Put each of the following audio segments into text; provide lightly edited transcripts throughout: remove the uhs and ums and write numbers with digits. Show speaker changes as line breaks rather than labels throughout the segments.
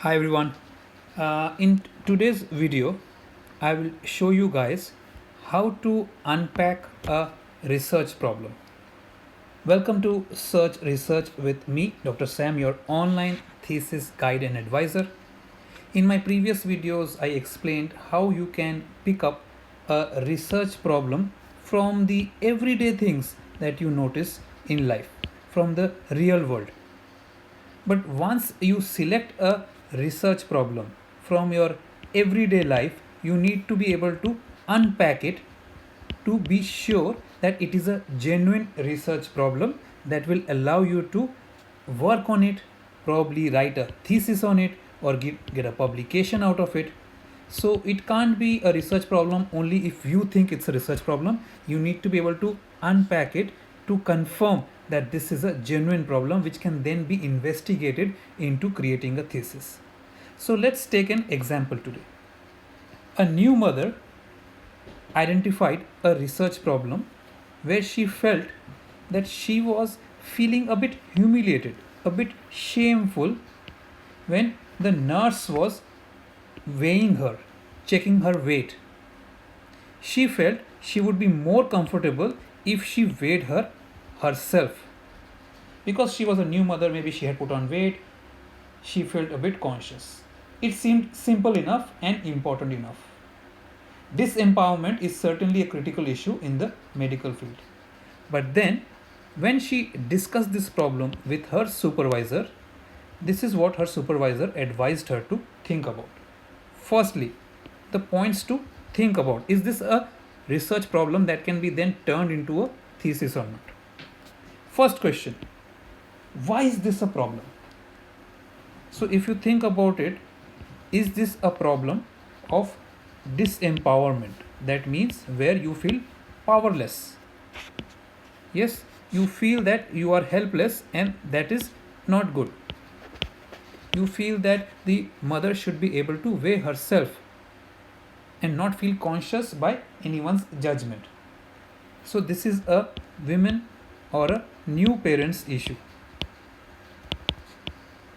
Hi everyone. In today's video, I will show you guys how to unpack a research problem. Welcome to Search Research with me, Dr. Sam, your online thesis guide and advisor. In my previous videos, I explained how you can pick up a research problem from the everyday things that you notice in life, from the real world. But once you select a research problem from your everyday life, you need to be able to unpack it to be sure that it is a genuine research problem that will allow you to work on it, probably write a thesis on it, or get a publication out of it. So it can't be a research problem only if you think it's a research problem. You need to be able to unpack it to confirm that this is a genuine problem which can then be investigated into creating a thesis. So let's take an example today. A new mother identified a research problem where she felt that she was feeling a bit humiliated, a bit shameful when the nurse was weighing her, checking her weight. She felt she would be more comfortable if she weighed her herself. Because she was a new mother, maybe she had put on weight, she felt a bit conscious. It seemed simple enough and important enough. Disempowerment is certainly a critical issue in the medical field. But then, when she discussed this problem with her supervisor, this is what her supervisor advised her to think about. Firstly, the points to think about: is this a research problem that can be then turned into a thesis or not? First question: why is this a problem? So, if you think about it, is this a problem of disempowerment? That means where you feel powerless. Yes, you feel that you are helpless, and that is not good. You feel that the mother should be able to weigh herself and not feel conscious by anyone's judgment. So, this is a women or a new parents issue.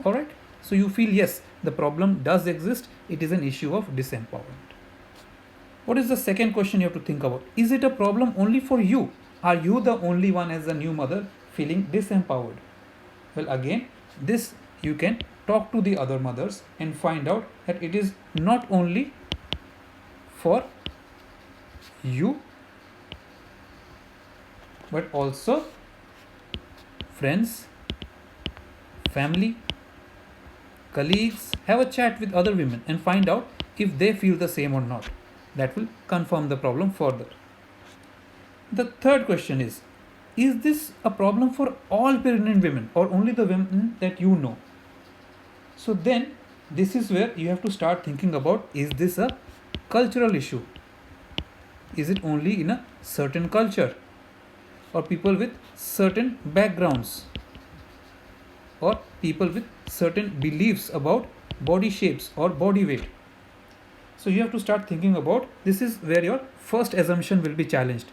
Alright, so you feel yes, the problem does exist, it is an issue of disempowerment. What is the second question you have to think about? Is it a problem only for you? Are you the only one as a new mother feeling disempowered? Well, again, this you can talk to the other mothers and find out that it is not only for you but also friends, family, colleagues. Have a chat with other women and find out if they feel the same or not. That will confirm the problem further. The third question is this a problem for all pregnant women or only the women that you know? So then this is where you have to start thinking about, is this a cultural issue? Is it only in a certain culture or people with certain backgrounds or people with certain beliefs about body shapes or body weight? So you have to start thinking about, this is where your first assumption will be challenged.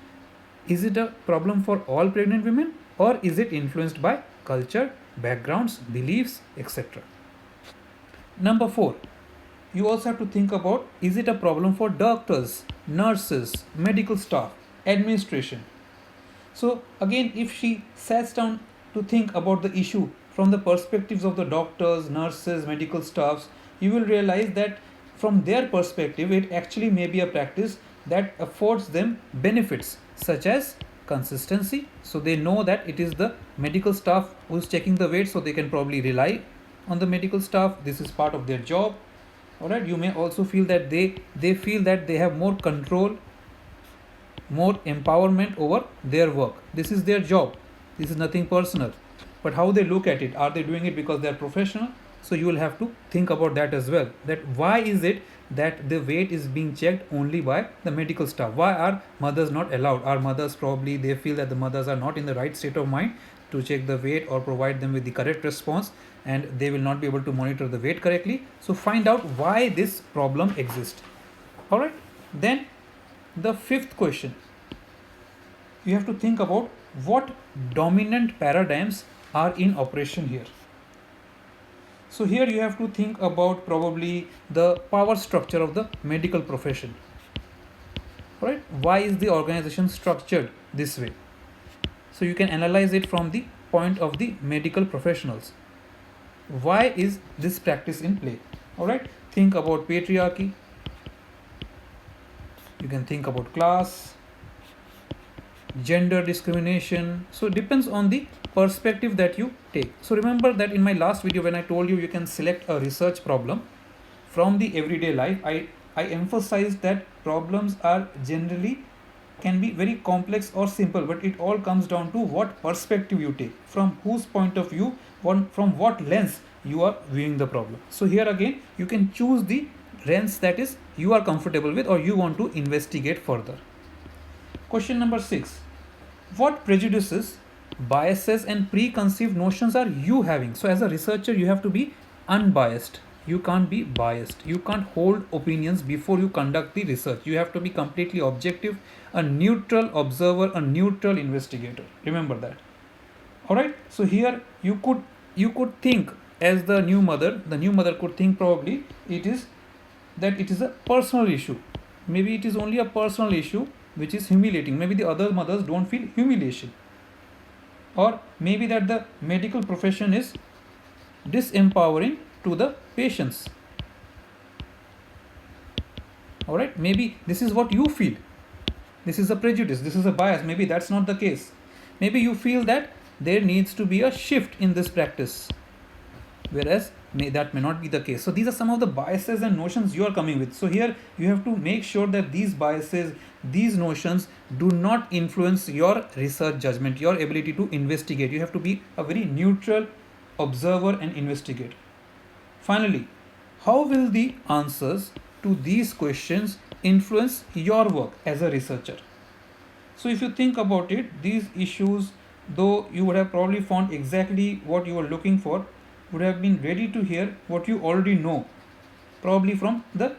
Is it a problem for all pregnant women or is it influenced by culture, backgrounds, beliefs, etc.? Number 4, you also have to think about, is it a problem for doctors, nurses, medical staff, administration? So again, if she sits down to think about the issue from the perspectives of the doctors, nurses, medical staffs, you will realize that from their perspective, it actually may be a practice that affords them benefits such as consistency. So they know that it is the medical staff who is checking the weight, so they can probably rely on the medical staff. This is part of their job. All right. You may also feel that they feel that they have more control, more empowerment over their work. This is their job. This is nothing personal. But how they look at it, are they doing it because they are professional? So you will have to think about that as well, that why is it that the weight is being checked only by the medical staff? Why are mothers not allowed? Are mothers probably, they feel that the mothers are not in the right state of mind to check the weight or provide them with the correct response, and they will not be able to monitor the weight correctly. So find out why this problem exists. All right, then the fifth question, you have to think about what dominant paradigms are in operation here. So here you have to think about probably the power structure of the medical profession. Right? Why is the organization structured this way? So you can analyze it from the point of the medical professionals. Why is this practice in play? All right, think about patriarchy. You can think about class, gender discrimination. So it depends on the perspective that you take. So remember that in my last video when I told you can select a research problem from the everyday life, I emphasized that problems are generally can be very complex or simple, but it all comes down to what perspective you take, from whose point of view, from what lens you are viewing the problem. So here again you can choose the lens that is you are comfortable with or you want to investigate further. Question number 6. What prejudices, biases and preconceived notions are you having? So as a researcher you have to be unbiased. You can't be biased. You can't hold opinions before you conduct the research. You have to be completely objective, a neutral observer, a neutral investigator. Remember that. Alright, so here you could think as the new mother could think probably it is a personal issue. Maybe it is only a personal issue which is humiliating. Maybe the other mothers don't feel humiliation. Or maybe that the medical profession is disempowering to the patients. Alright, maybe this is what you feel. This is a prejudice, this is a bias. Maybe that's not the case. Maybe you feel that there needs to be a shift in this practice, whereas that may not be the case. So these are some of the biases and notions you are coming with. So here you have to make sure that these biases, these notions do not influence your research judgment, your ability to investigate. You have to be a very neutral observer and investigator. Finally, how will the answers to these questions influence your work as a researcher? So if you think about it, these issues, though you would have probably found exactly what you were looking for, would have been ready to hear what you already know, probably from the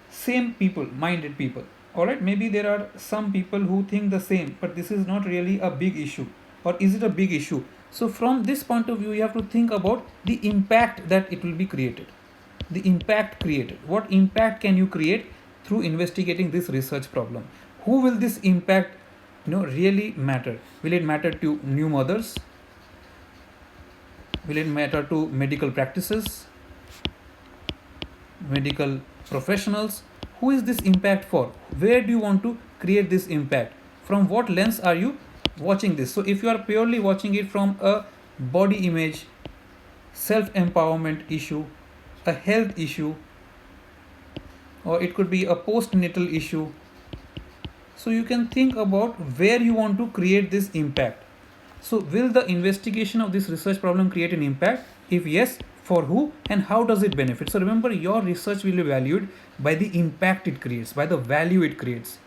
same people, minded people. Alright, maybe there are some people who think the same, but this is not really a big issue. Or is it a big issue? So from this point of view, you have to think about the impact that it will be created. The impact created. What impact can you create through investigating this research problem? Who will this impact really matter? Will it matter to new mothers? Will it matter to medical practices, medical professionals? Who is this impact for? Where do you want to create this impact? From what lens are you watching this? So if you are purely watching it from a body image, self-empowerment issue, a health issue, or it could be a postnatal issue, so you can think about where you want to create this impact. So will the investigation of this research problem create an impact? If yes, for who and how does it benefit? So remember, your research will be valued by the impact it creates, by the value it creates.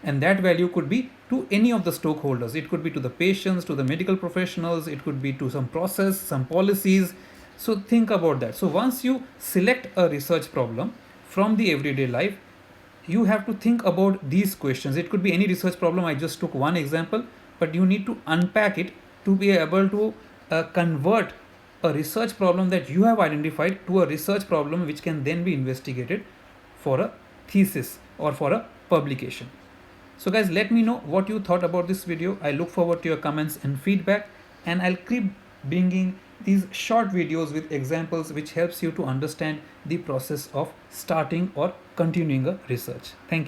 And that value could be to any of the stakeholders. It could be to the patients, to the medical professionals, it could be to some process, some policies. So think about that. So once you select a research problem from the everyday life, you have to think about these questions. It could be any research problem. I just took one example, but you need to unpack it to be able to convert a research problem that you have identified to a research problem which can then be investigated for a thesis or for a publication. So guys, let me know what you thought about this video. I look forward to your comments and feedback, and I'll keep bringing these short videos with examples which helps you to understand the process of starting or continuing a research. Thank you.